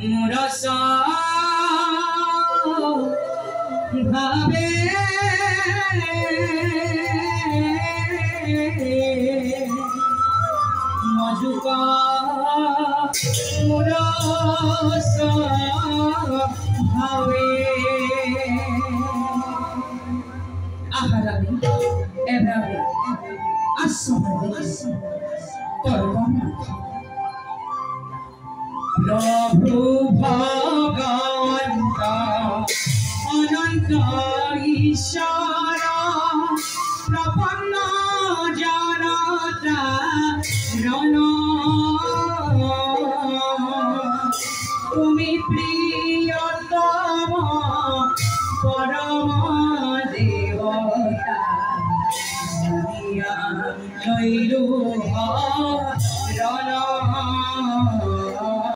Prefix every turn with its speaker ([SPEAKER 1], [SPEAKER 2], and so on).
[SPEAKER 1] Moors ভাবে মজুক Moors ভাবে আহারাবে এভাবে আসবে করবনা প্রভু ভগবন্ত অনন্ত ঈশ্বর প্রপন্ন জনতা রণ তুমি প্রিয়তম পরম দেবতা লইলু